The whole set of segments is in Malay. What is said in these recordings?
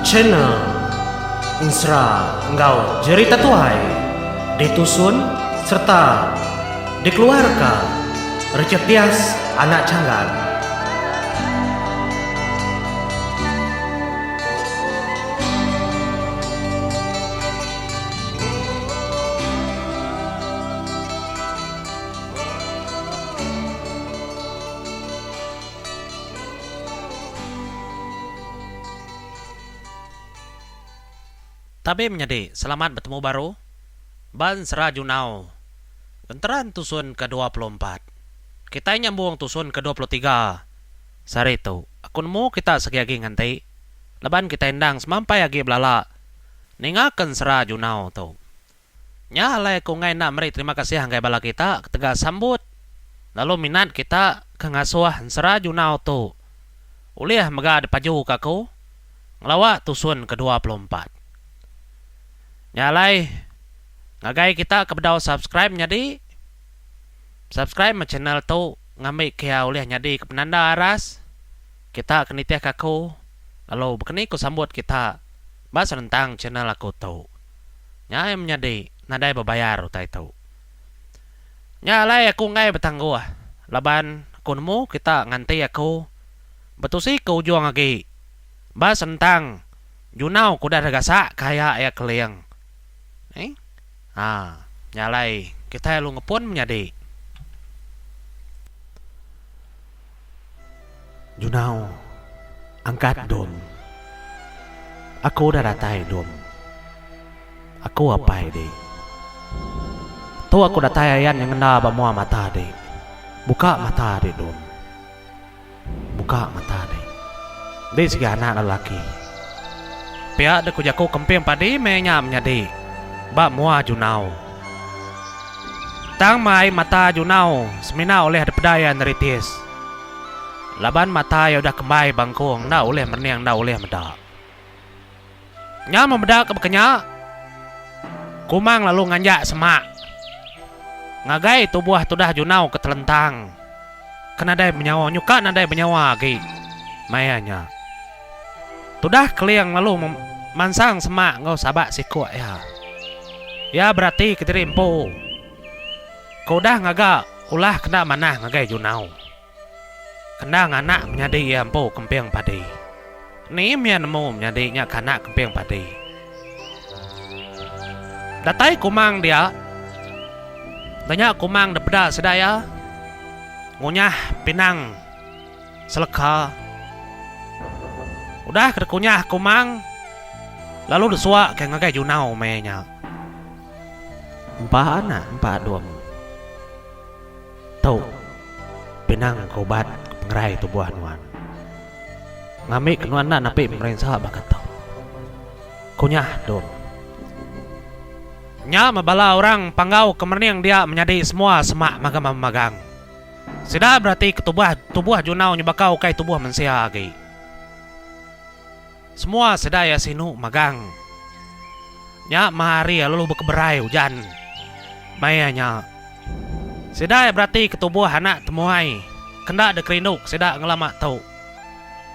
channel Insra Engkau Jerita Tuai ditusun serta dikeluarkan Recetias Anak Canggan. Tabe menjadi selamat bertemu baru Ban Serajunau Gentaran tusun ke-24. Kita nyambung tusun ke-23. Sari itu akunmu kita segiagi nganti Laban kita endang semampai agi belala Ningakan Serajunau tu Nyalai ku ngai nak meri terima kasih hanggai bala kita ketega sambut. Lalu minat kita kengasuh Serajunau tu Uliah mega depaju kaku Ngelawak tusun ke-24. Nyalai ngagai kita kepada subscribe nyadi subscribe ma channel tu ngambil kia oleh nyadi ke penanda aras kita kenitiah kaku lalu bekeni ku sambut kita bahas tentang channel aku tu nyai menyadi nadai berbayar utai tu nyalai aku ngai bertangguh laban kunmu kita nganti aku betusi ke ujung lagi bahas tentang Junau kuda ragasa kaya ya keliang. Nyalai kita lu ngepun menjadi Junau angkat dom. Aku dah datai dom. Aku apa ini? Tu aku datai ayan yang ngena bamua mata de. Buka mata de dom. Buka mata de. Di segi anak lelaki. Pihak de kujaku kemping padi menya menjadi Bak mua Junau. Tang mai mata Junau semina oleh depedaya neritis. Laban mata ya udah kembali bangkung na oleh merniang na oleh medak. Nya memedak kebekenya. Kumang lalu nganjak semak. Ngagai tubuh tudah Junau ketelentang. Kenadai menyawa nyuka nadai menyawa lagi. Mayanya. Tudah keliang lalu mansang semak ngau sabak sikuk ya. Ya berarti ketirimpu. Kau dah ngagak ulah kena manah ngagai Junau. Kena nganak menjadi ya empu kemping padi. Ni mian mu menjadi nya kanak kemping padi. Datai kumang dia. Banyak kumang depeda sedaya. Ngunyah pinang seleka. Udah kedekunyah kumang. Lalu desuak ke ngagai Junau mainnya. Empat anak, empat dua. Tahu, pinang kobat pengerai tubuh nuan. Ngamik nuan nak napi merensah bakat tahu. Kunyah dom. Nya mabala orang panggau kemerniang dia menjadi semua semak magang. Sudah berarti tubuh Junau nyebakau kai tubuh manusia lagi. Semua sedaya sinu magang. Nya mahari lalu berkeberai hujan. Mayanya. Sedai berarti ketubuh anak temuai. Kena ada kerinduk sedak ngelamak tau.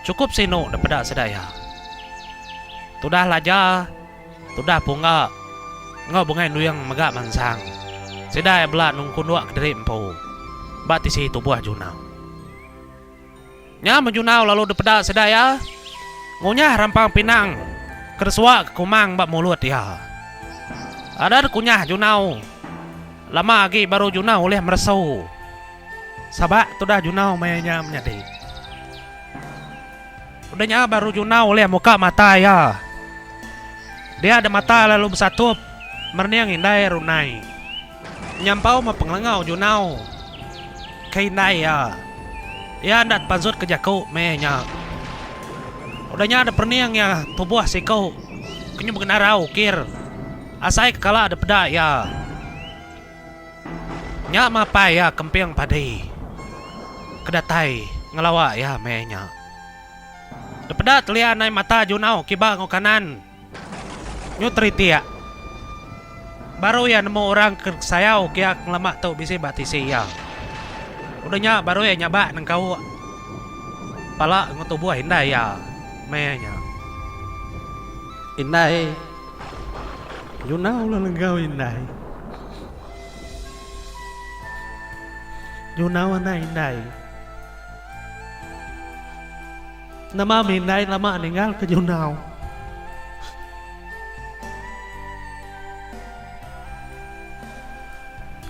Cukup sinu daripada sedaya. Tudah laja. Tudah punga. Ngau bungai nuyang megak mansang. Sedai belak nungkun wak kederi empu. Batisi tubuh Junau. Nya menjunau lalu daripada sedaya. Ngunyah rampang pinang. Kersuak kumang bak mulut dia. Ada kunyah Junau. Lama lagi baru Junau oleh meresau. Sabak tu dah Junau mainnya menjadi. Udahnya baru Junau oleh muka mata ya. Dia ada mata lalu bersatup. Merniang indai runai. Nyampau mapengengau Junau. Kainai ya. Ya ndat panzut kejaku mainnya. Udahnya ada perniang ya tubuh sikau. Kenyu mengenarau kir. Asai kekala ada peda ya. Nya mapai ya kemping padi. Kedatai ngelawak ya mainnya. Depeda telia nai mata Junau kiba ngau kanan. Nyu triti ya. Baru ya nemu orang ke sayau kia ngelamak tau bisi batisi ya. Udahnya baru ya nyabak nang kau. Pala ngau tubuh hindai ya. Mainnya. Inday, Yunau lalenggaw Inday. Yunau na Inday. Nama Inday lama ninggal ke Yunau.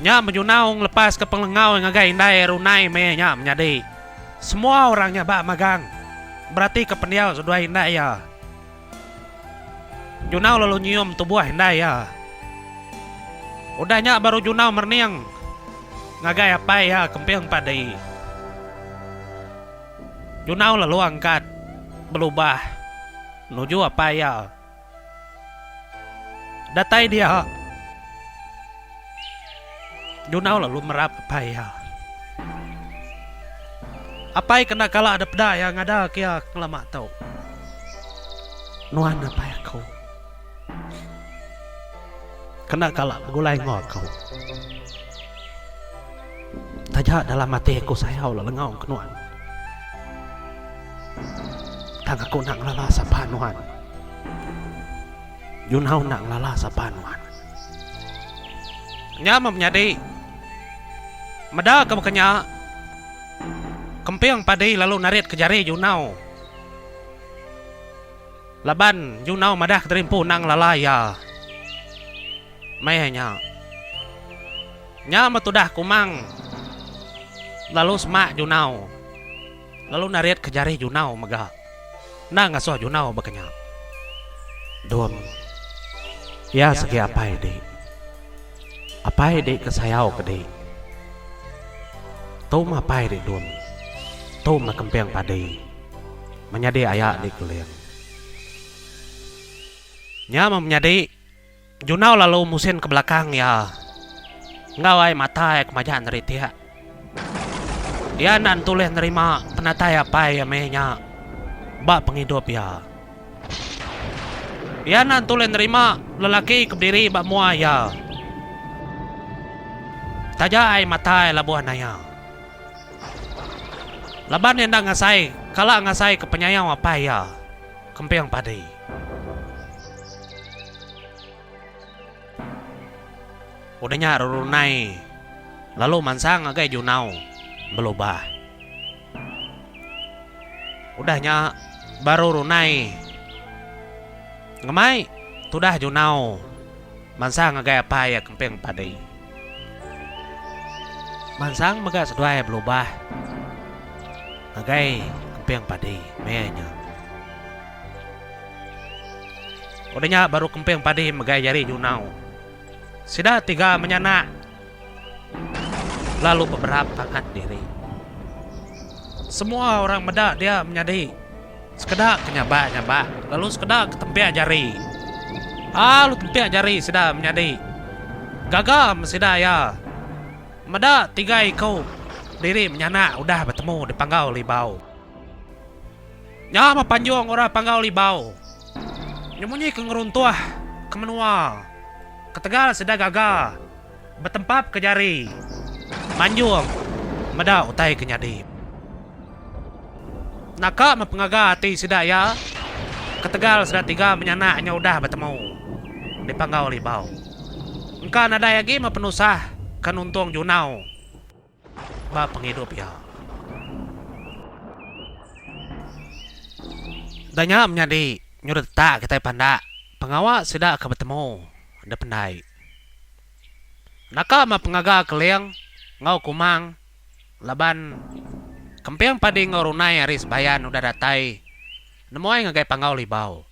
Nya Yunau lepas ke penglengau ngagai Inday runai me nya menjadi. Semua orangnya bak magang. Berarti kependiau sudah Inday ya. Yunau lalu nyium tubuh Inday ya. Udahnya baru Yunau merniang. Ngagai apa ya kempiang padai. Yunau lalu angkat. Berubah. Nuju apa ya. Datai dia. Yunau lalu merap apa ya. Apa yang kena kala ada peda yang ada kia lama tau. Nuan apa ya kau. Kena kala gulai ngok kau. Tajak dalam mati aku sayau lah lengau ke nuan. Tang aku nak lala sapa nuan. Yunau nak lala sapa nuan. Nyama menjadi. Meda ke bekenya. Kempiang padai lalu narit ke jari Yunau. Laban Yunau madah keterimpu nang lalaya. Mayanya. Nyama tudah kumang. Lalu semak Yunau. Lalu narit ke jari Yunau megah. Nang ngasuh Yunau bekenya. Dom. Ya segi apa ide. Apa ide ke sayau ke ide. Tau apa ide dom. Tau kempiang padai. Menjadi ayak di keliang. Nyama menjadi. Yunau lalu musin ke belakang ya. Ngawai mata ya kemajaan dari tiak. Dia nan tuleh nerima penatai apa ya mehnya. Bak penghidup ya. Dia nan tuleh nerima lelaki keberdiri bak mua ya. Tajai mata ya labuan ya. Laban yang dah ngasai. Kala ngasai ke penyayang apa ya. Kempiang padai. Udahnya rurunai. Lalu mansang agai Yunau. Berubah. Udahnya baru runai. Ngemai. Tudah Yunau. Mansang agai apa ya kempiang padai. Mansang maga seduai berubah. Agai kempiang padai. Mayanya. Udahnya baru kempiang padai magai jari Yunau. Sudah 3 menyanak. Lalu beberapa angkat diri. Semua orang medak dia menjadi. Sekedar kenyabak-nyabak. Lalu sekedar ketempiak jari. Lalu tempiak jari sudah menjadi. Gagam sudah ya. Medak 3 ikau. Diri menyanak udah bertemu di Panggau Libau. Nyama panjang orang Panggau Libau. Nyemunyi ke ngeruntuah. Ke menua. Ketegal sudah gagah. Bertempap ke jari. Manjung. Medak utai ke nyadi. Nakak mempengaga hati sudah ya. Ketegal sudah 3 menyanaknya udah bertemu. Di Panggau Libau. Engkau ada lagi mempenusah. Kan untung Yunau. Bak penghidup ya. Danya menjadi nyuruh tak kita pandak. Pengawak sudah akan bertemu. Ada pendai. Naka pengaga keliang. Ngau kumang. Laban. Kempiang padi ngorunai aris bayan udah datai. Nemuai ngagai Panggau Libau.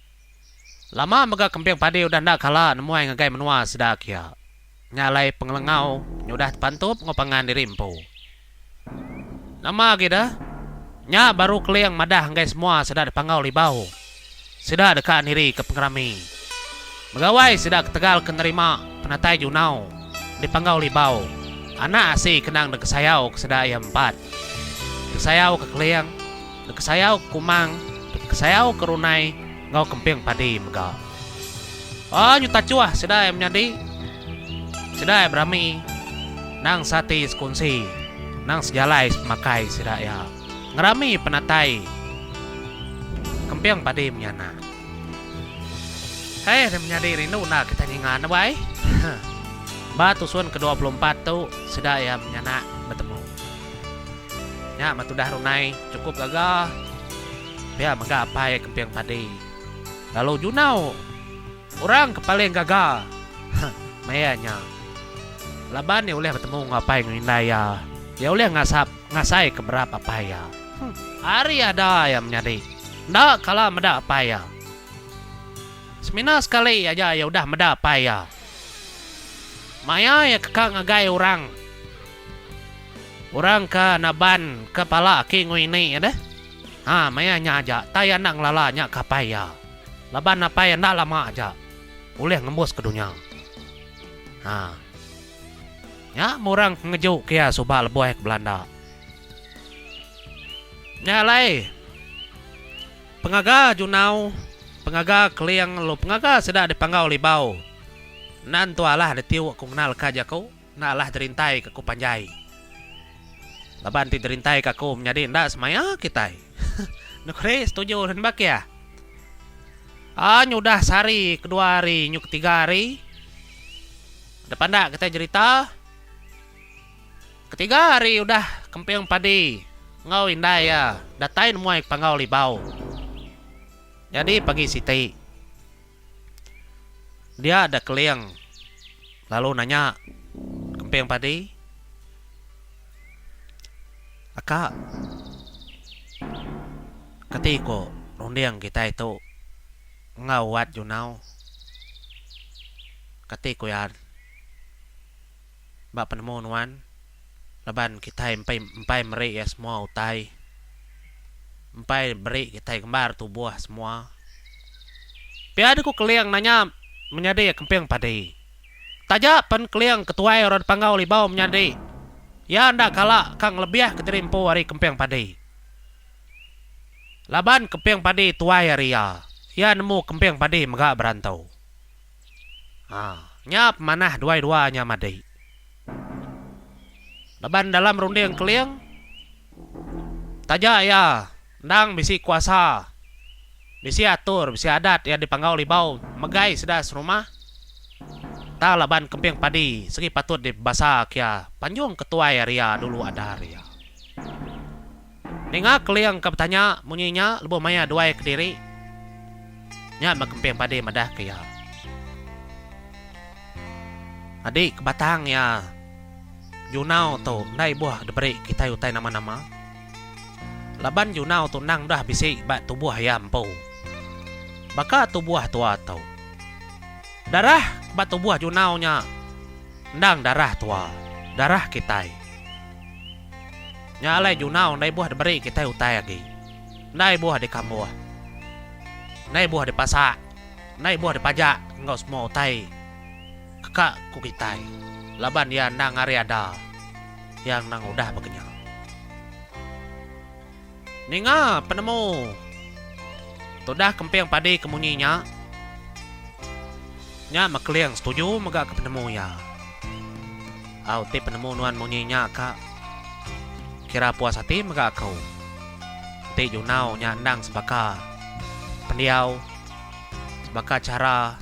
Lama mega kempiang padi udah ndak kalah. Nemuai ngagai menua sedak ya. Nyalai pengelengau. Nyudah pantup ngopangan dirimpu. Nama kita. Nya baru keliang madah ngagai semua sudah di Panggau Libau. Sudah dekat diri ke pengerami. Megawai sudah ketegal kenerima penatai Yunau di Panggau Libau. Anak asih kenang dek sayau ke sedaya 4. Dek sayau ke keliang, dek sayau ke kumang, dek sayau ke runai, ngau kempiang padi mega. Oh nyuta cuah sudah menjadi. Sudah berami. Nang sati sekunsi. Nang sejalai makai sudah ya. Ngerami penatai. Kempiang padi menyana. Hei, menjadi rindu nak kita nyingan bay. Batu suan ke-24 tu sudah ya menyanak bertemu. Ya, matudah runai cukup gagah. Ya, mangga apa ya kempiang padi. Lalu junau orang kepaling gagah. Mayanya. Laban ya oleh bertemu ngapai ngindai ya. Ya oleh ngasai keberapa apa ya. Hari ada ya menjadi. Ndak kalah meda apa ya. Semina sekali aja ya udah meda apa ya. Maya ya kekang ngagai orang. Orang ke naban kepala king ini ya deh. Maya nya aja. Taya nak lalanya kapaya. Laban apa ya ndak lama aja. Boleh ngembus ke dunia. Ya, orang ngejuk kia subah lebuh ke Belanda. Ya lai. Pengaga junau, pengaga keliang lo pengaga sudah dipanggau libau. Nan tu alah detiu aku kenal kaja kau, nalah derintai ke ku panjai. Laban ti derintai ke ku menjadi ndak semaya kita. Nukre setuju dan bak ya. Nyudah sehari, kedua hari, nyuk ketiga hari. Depan dak kita cerita. Ketiga hari udah kempiang padi. Ngau indai ya. Datain muai pangau libau. Jadi pagi Siti. Dia ada keliang. Lalu nanya. Kempiang padi. Akak. Ketiko. Rundiang kita itu. Ngawat junau. Ketiko yan. Mbak penemuan. Laban kita empai meri ya semua utai. Empai beri kita kembar tubuh semua. Piada ku keliang nanya menjadi ya kempiang padi. Taja pen keliang ketua orang panggau libau menjadi. Ya ndak kalah kang lebih keterimpo hari kempiang padi. Laban kempiang padi tuai hari ya. Ya nemu kempiang padi megak berantau. Nyap manah dua-duanya madi. Laban dalam runding keliang. Taja ya. Ndang bisi kuasa. Bisi atur, bisi adat ya dipanggau libau. Megai sudah serumah. Ta laban kempiang padi. Segi patut dibasak ya. Panjung ketua ya ria dulu ada ria. Ninga keliang bertanya munyinya lebu maya dua ke diri. Nya kempiang padi madah ke ya. Adik kebatang ya. Junau tu ndai buah diberi kita utai nama-nama. Laban junau tu nang dah bisi bat tubuh ayam po. Baka tubuh tua tau. Darah bat tubuh junau nya. Ndang darah tua. Darah kita. Nyalai junau ndai buah diberi kita utai lagi. Ndai buah di kambuh. Ndai buah di pasak. Ndai buah di pajak. Engkau semua utai. Kakak ku kita. Laban ya nang hari ada yang nang udah bekenyang. Ninga penemu. Tudah kempiang padi kemunyinya. Nya makliang setuju megak ke penemu ya. Ti penemu nuan munyinya kak. Kira puas hati megak kau. Ti junau nya nang sebaka pendiau. Sebaka cara.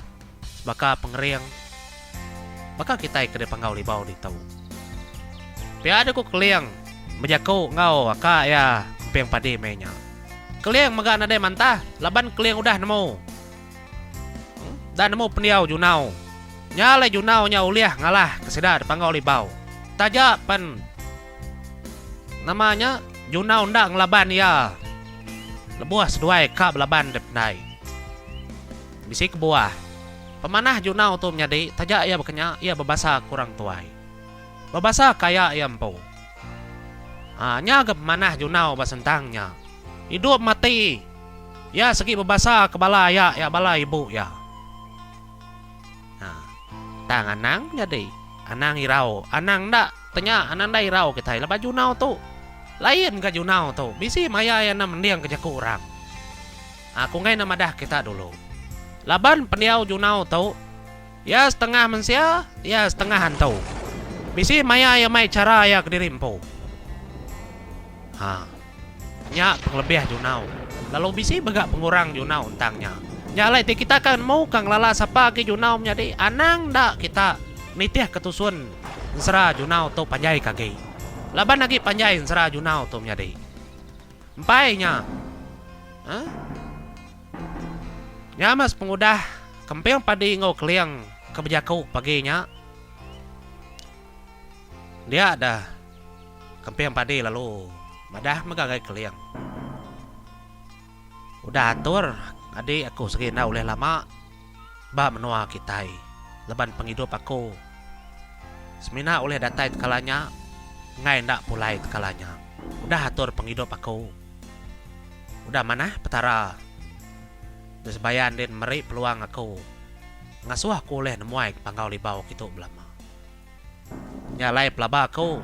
Sebaka pengering. Maka kita ke panggau libau di tahu. Piada ku keliang menjaku ngau aka ya kempiang padi menya. Keliang maga nade mantah, laban keliang udah nemu. Dan nemu pendiau junau. Nyale junau nya uliah ngalah keseda panggau libau. Taja pen namanya junau ndak ngelaban ya. Lebuah seduai kab laban depnai. Bisi kebuah. Pemanah junau tu menjadi tajak ia berkenya ia berbahasa kurang tuai. Berbahasa kaya ia empu. Nya ke pemanah junau basentangnya. Hidup mati. Ya segi berbahasa kebala ya bala ibu ya. Tang anang jadi. Anang irau. Anang ndak tanya anang ndak irau kita. Lepas junau tu. Lain ke junau tu. Bisi maya yang mendiang kejaku orang. Aku ngai nama dah kita dulu. Laban pendiau junau tau. Ya setengah manusia, ya setengah hantu. Bisi maya ya mai cara ya kedirimpo. Nya penglebih junau. Lalu bisi begak pengurang junau entangnya. Nyalai ti kita kan mau kang lala sapa ke junau menjadi anang dak kita nitih ketusun sera junau to panjai kage. Laban lagi panjai sera junau to menjadi. Empainya. Hah? Nyamas pengudah kempeng padi ngau keliang kebejaku paginya. Dia ada kempeng padi lalu madah megagai keliang. Udah atur adik aku segina oleh lama ba menua kitai leban penghidup aku semina oleh datai kalanya ngai ndak pulai kalanya udah atur penghidup aku udah mana petara desbayan den meri peluang aku ngasuh aku oleh nemuai pangau libau gitu belama nyalai pelaba aku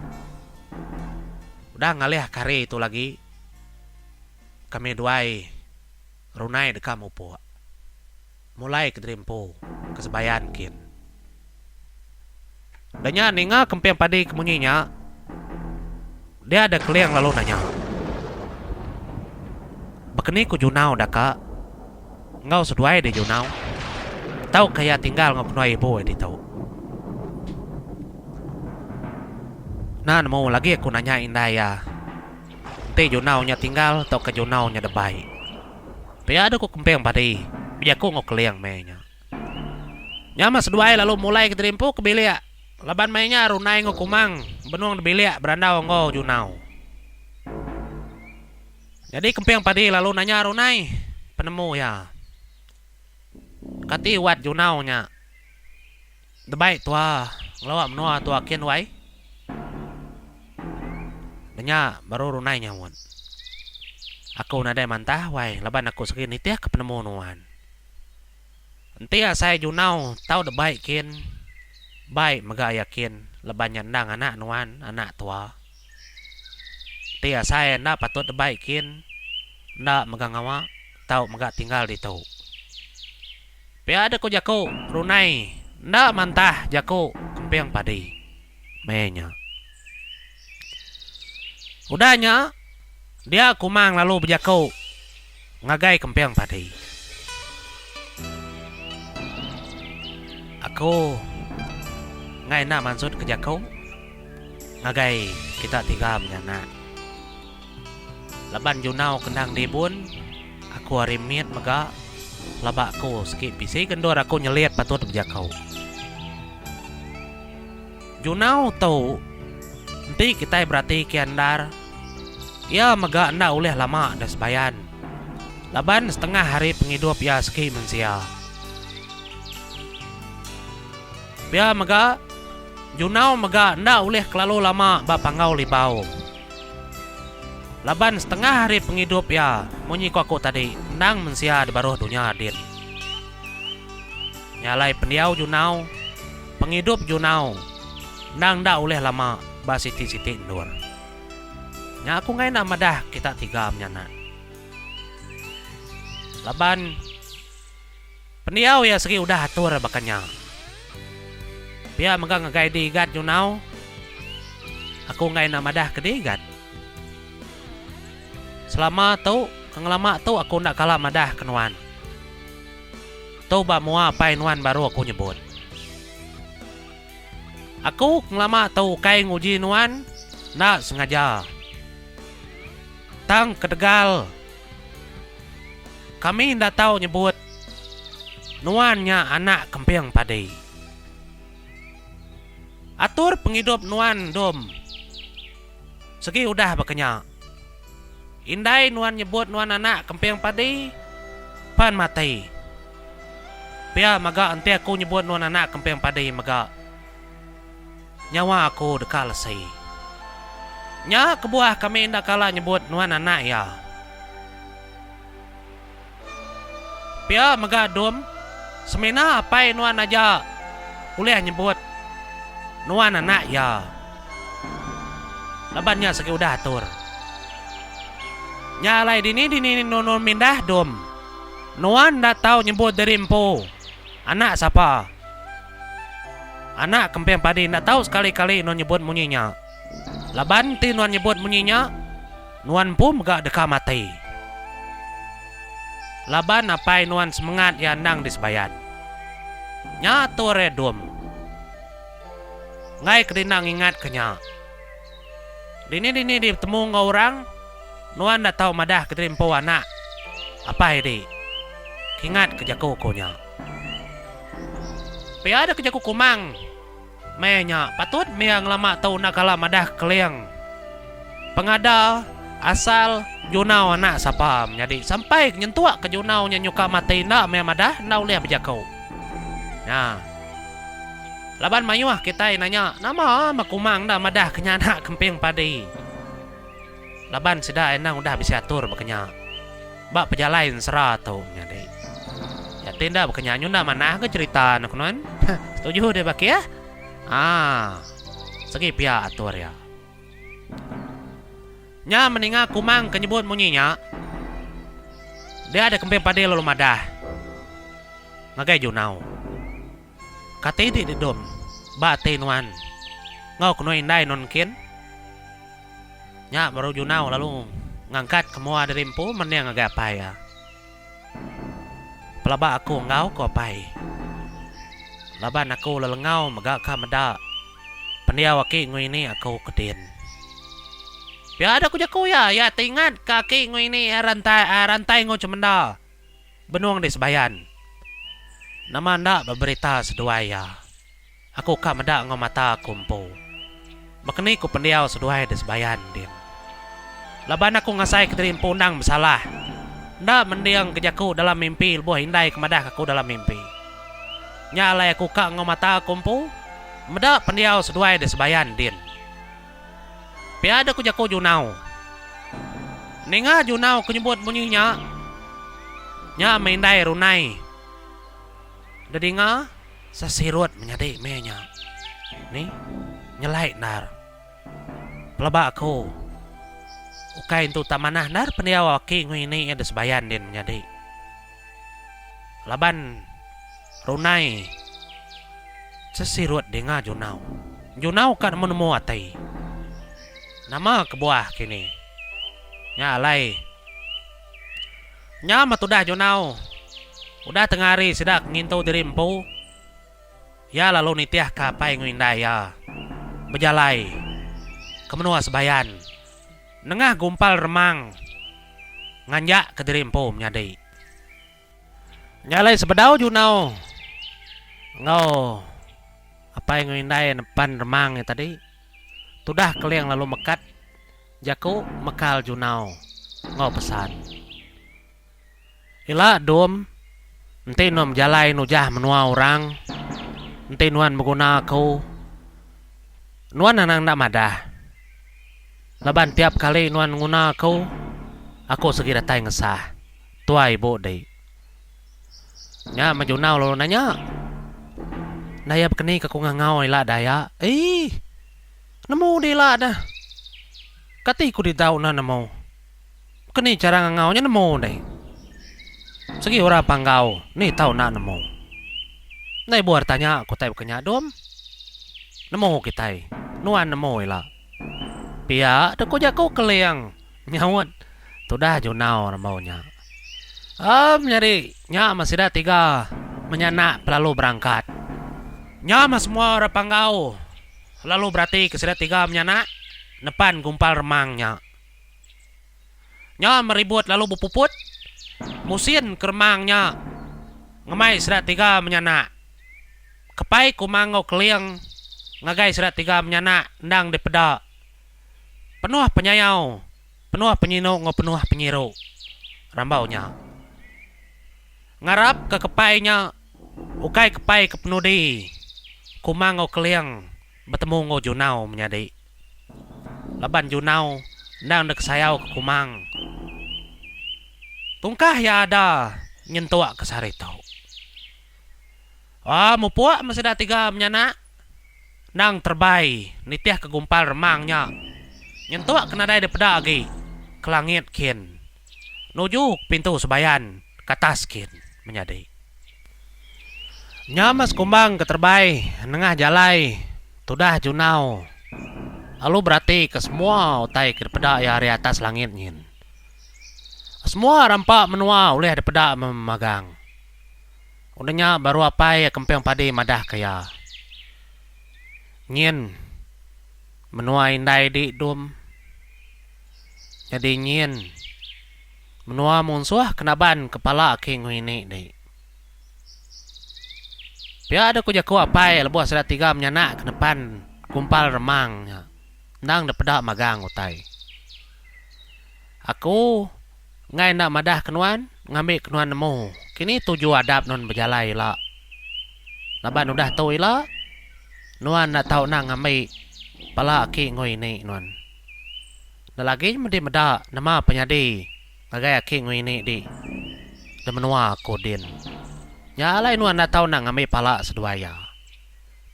udah ngalih kari itu lagi kami duai runai dekam upo mulai ke drimpo ke sebayan kin danya ninga kempeng padi kemunyinya dia ada keliang lalu nanya bekeni ku junau daka ngau seduai di junau tau kaya tinggal ngau penuai ibu di tau nah mau lagi aku nanya indah ya ente junau nya tinggal tau ke junau nya debai Pia ada ku kempeng padi, biar ku ngok keliang mainnya. Nyamas duai lalu mulai ke drimpo ke bilia. Laban mainnya runai ngok kumang, benuang di bilia berandau ngok junau. Jadi kempeng padi lalu nanya runai, penemu ya. Kati wat junau nya. Debai tua, ngelawak menua tua kian wai. Denya baru runai nyawon. Aku nadai mantah wai laban aku segini tiah ke penemuan. Entia saya junau tahu de baik kin. Baik mega yakin leban nyandang anak nuan anak tua. Tia saya ndak patut de baik kin. Ndak mega ngawa tahu mega tinggal di tau. Pia ada ko jako runai ndak mantah jako kempeng padi. Menya. Udahnya dia kumang lalu berjakau ngagai kempeng padi. Aku ngai nak maksud ke jakau ngagai kita tiga menyana. Laban junau kendang dibun aku harimit mega laba aku sikit pisi kendor aku nyeliat patut berjakau. Junau tahu nanti kita berarti kiandar ya mega anda oleh lama das bayan. Laban setengah hari penghidup ya ski mensia. Bia mega junau mega anda oleh kelalu lama bapangau libau. Laban setengah hari penghidup ya munyi aku tadi ndang mensia di baruh dunia adit. Nyalai pendiau junau penghidup junau ndang nda oleh lama ba siti-siti ndur. Nya aku ngai nak madah kita tiga menyana. Laban pendiau ya segi udah atur bakanya. Pia mega ngagai digat junau. Aku ngai nak madah ke digat. Selama tu kang lama tu aku nak kalah madah kenuan. Tu ba mua pai nuan baru aku nyebut. Aku kang lama tu kai nguji nuan nak sengaja. Tang kedegal kami ndak tahu nyebut nuannya anak kempeng padi. Atur penghidup nuan dom segi udah bakanya. Indai nuan nyebut nuan anak kempeng padi pan mati. Pia maga ante aku nyebut nuan anak kempeng padi maga nyawa aku dekal sei. Nya kebuah kami ndak kala nyebut nuan anak ya. Pia mega dom semena apa nuan aja boleh nyebut nuan anak ya. Labannya segi udah atur. Nyalai dini nonon mindah dom. Nuan ndak tahu nyebut derimpo. Anak siapa? Anak kempeng padi ndak tahu sekali-kali non nyebut munyinya. Laban ti nuan nyebut munyinya nuan pun mega deka mati. Laban apai nuan semangat ya nang di sebayan. Nya tore dom. Ngai kedinang ingat kenya. Dini ditemu ngau orang. Nuan dah tahu madah keterimpo anak. Apa ini? Kingat kejaku konya. Pia ada kejaku kumang. Menya patut meang lama tahu nak kalah madah keliang. Pengada asal junau anak sapam. Jadi sampai nyentuak ke junau nya nyuka mati nak me madah nau liah bejakau. Nah. Laban mayuah kita nanya, nama makumang dah madah kenya nak kemping padi. Laban sida enang udah bisa atur bakenya. Bak pejalain sera tu nyadi. Ya tinda bakenya nyunda mana ke cerita nak non? Setuju deh bak ya? Segi pia atur ya. Nya meninga kumang kenyebut munyinya. Dia ada kemping padi lalu madah. Ngagai junau. Kati di dom. Ba tinuan. Ngau kuno indai non kin. Nya baru junau lalu ngangkat kemua dari empu meniang agak apa ya. Pelaba aku ngau ko pai. Laban aku lelengau magak ka meda. Pendia waki ngui ni aku kedin. Ya ada kujaku ya tingat kaki ngui ni rantai ngau cemenda. Benuang di sebayan. Nama ndak berberita seduai ya. Aku ka meda ngau mata kumpu. Makni ku pendiau seduai di sebayan din. Laban aku ngasai keterimpu nang bersalah. Ndak mendiang kejaku dalam mimpi buah hindai kemadah aku dalam mimpi. Nyalai aku ka ngau mata kumpu. Meda pendiau seduai di sebayan din. Piada ku jaku junau. Ninga junau kenyebut bunyinya. Nya maindai runai. Jadi nga sasirut menyadi menya. Ni nyelai nar. Pelaba aku. Ukai itu tamanah nar pendiau waki ngui ni ada sebayan din menyadi. Laban runai. Sasirut denga junau. Junau kan menemu atai. Nama kebuah kini. Nya alai. Nya matudah junau. Udah tengari sidak ngintu dirimpu. Ya lalu nitiah kapai ngindai ya. Bejalai. Kemenua sebayan. Nengah gumpal remang. Nganjak ke dirimpu menyadi. Nyalai sebedau junau. Ngau. Apa yang ngindai depan remang ya tadi. Tudah keliang lalu mekat. Jaku mekal junau. Ngau pesan. Ila dom. Nanti nom jalai nujah menua orang. Nanti nuan mengguna aku. Nuan anang ndak madah. Laban tiap kali nuan mengguna aku segi datai ngesah. Tua ibu deh. Nya majunau lalu nanya. Naya bekeni ke ngangau ila daya. Nemu di ila dah. Kati ku ditau na nemu. Bekeni cara ngangaunya nemu deh. Segi ora panggau, ni tahu nak nemu. Nai buar tanya aku tai bekenya dom. Nemu kitai. Nuan nemu ila. Pia deku jaku keliang. Nyawat. Tudah junau namanya. Nyari nya masih ada 3 menyanak lalu berangkat. Nya mas semua ora panggau. Lalu berarti kesida 3 menyanak depan gumpal remangnya. Nya meribut lalu bupuput. Musin kermangnya. Ngemai serat 3 menyanak. Kepai kumangau keliang. Ngagai serat 3 menyanak. Ndang di peda. Penuh penyayau. Penuh penyino ngo penuh penyiru. Rambaunya. Ngarap ke kepainya. Ukai kepai ke penudi. Kumangau keliang. Bertemu ngo junau menyadi. Laban junau. Ndang dek sayau ke kumang. Tungkah ya ada nyentuak ke sarito. Mupuak masih ada 3 menyanak. Nang terbai nitiah ke gumpal remangnya. Nyentuak kena dai depeda lagi. Ke langit kin. Nuju pintu sebayan. Katas kin menyadi. Nyamas kumbang ke terbai. Nengah jalai. Tudah junau. Lalu berarti ke semua utai ke depeda ya hari atas langit ngin. Semua rampak menua oleh daripada memagang. Udahnya baru apa ya kempeng padi madah kaya. Nyin menua indai di dum. Jadi nyin menua munsuah kenaban kepala king ini ni. Pia ada ku jaku apa ya lebuh sudah 3 menyanak ke depan kumpal remang. Nang daripada magang utai. Aku ngai nak madah kenuan, ngambil kenuan nemu. Kini tuju adab non berjalai lah. Laban udah tahu lah. Nuan nak tahu nak ngambil pala aki ngoi ni nuan. Dah lagi mesti meda nama penyadi. Ngagai aki ngoi ni di. Dah menua kodin. Ya alai nuan nak tahu nak ngambil pala seduaya.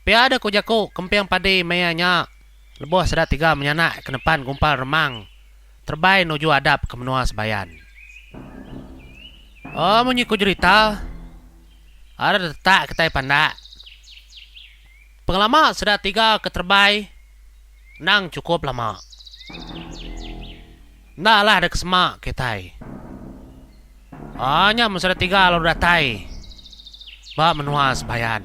Pia ada ku jaku kempeng padi mayanya. Lebuh sudah 3 menyanak ke depan kumpal remang. Terbaik nuju adab ke menua sebayan. Oh, munyi ku cerita. Ada letak ketai pandak. Pengalaman sudah 3 ke terbaik. Nang cukup lama. Nak lah ada kesemak ketai. Hanya sudah 3 lalu datai. Bak menua sebayan.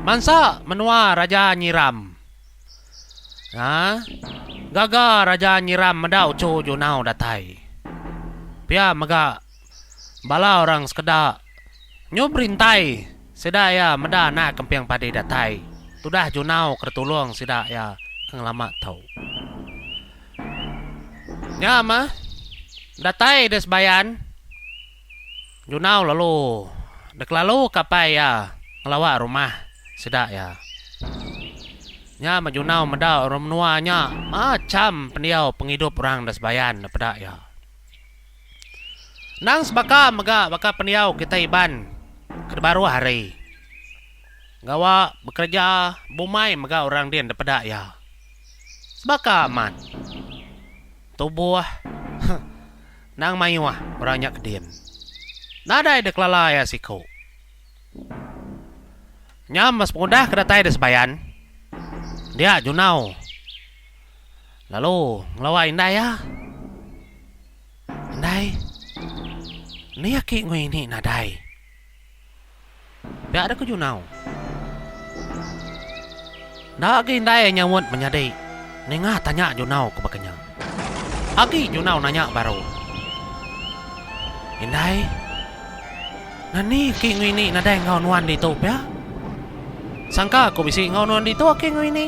Mansa menua Raja Nyiram. Gaga Raja Nyiram meda ucu junau datai. Pia mega bala orang sekedar nyubrintai sedaya meda nak kempeng padi datai. Tudah junau kertulung sedaya kang lama tau. Ya mah datai des bayan. Junau lalu dek lalu kapai ya ngelawak rumah sedaya. Nya majunau meda orang menuanya macam pendiau penghidup orang das bayan daripada ya. Nang sebaka mega baka pendiau kita iban ke baru hari. Gawa bekerja bumai mega orang din daripada ya. Sebaka aman. Tubuh nang mayuah orangnya kedin. Nadai deklala ya siku. Nya mas pengudah kedatai das bayan. Dia junau. Lalu ngelawa indai ya. Indai. Ni aki ngui ni nadai. Dia ada ke junau. Dah aki indai nyawut menyadai. Ni ngah tanya junau ke bakanya. Aki junau nanya baru. Indai. Nani aki ngui ni nadai ngau nuan di tu ya. Sangka aku bisi ngau nuan di tu aki ngui ni.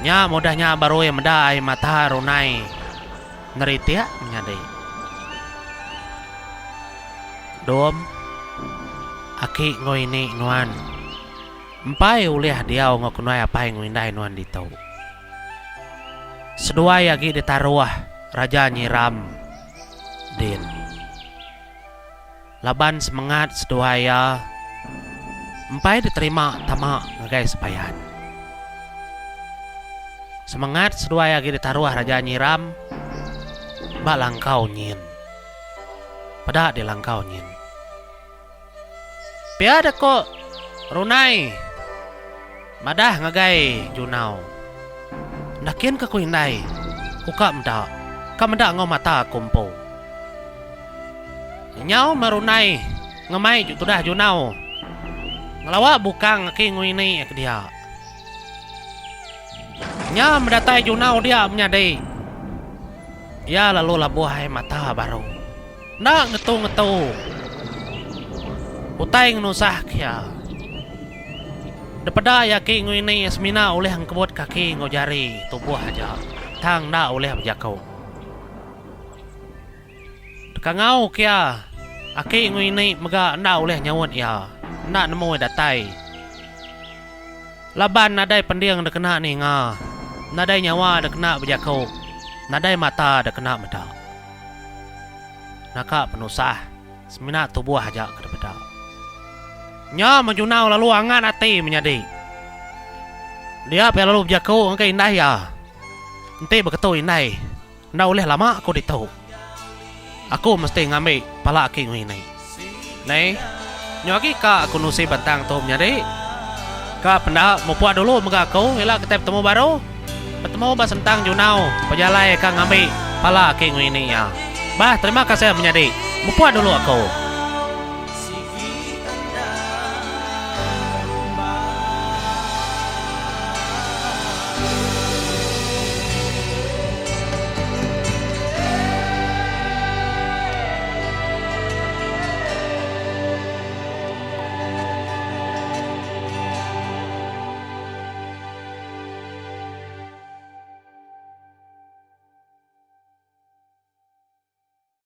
Nya mudahnya baru yang medai mata runai neritia menyadai. Dom aki ngoi ni nuan. Empai ulih dia ngokunai apa yang ngindai nuan ditau. Sedua lagi ditaruh Raja Nyiram din. Laban semangat sedua ya. Empai diterima tamak ngagai sepayan. Semangat sedua lagi ditaruh Raja Nyiram. Bak langkau nyin. Pada di langkau nyin. Piada kok runai. Madah ngagai junau. Nakin ke kuindai. Kuka mda. Ka mda ngau mata kumpo. Nyau marunai. Ngamai tudah junau. Ngelawa bukang aki nguini ek dia. Nya mendatai junau dia menyadai. Ya lalu labuhai mata baru. Nak ngetu-ngetu. Utai nusah kia. Daripada yaki ngini Yasmina oleh angkebut kaki ngojari tubuh aja. Tang na oleh berjakau. Dekangau kia. Aki ngini mega na oleh nyawut ya. Nak nemu datai. Laban nadai pendiang dah kena ni nga. Nadai nyawa dah kena berjakau. Nadai mata dah kena meda. Naka penusah. Semina tubuh aja ke daripada. Nya menjunau lalu angan hati menyadi. Dia pergi lalu berjakau angka indai ya. Nanti berkata indai. Nda oleh lama aku ditahu. Aku mesti ngambil pala aki ini. Nih. Nyoki ka aku nusi bantang tu menyadi. Ka pendak mau puas dulu mega aku. Hela kita bertemu baru. Bertemu bahas tentang junau. Pejalai ka ngambil pala king ini ya. Bah, terima kasih menjadi. Mupuan dulu aku.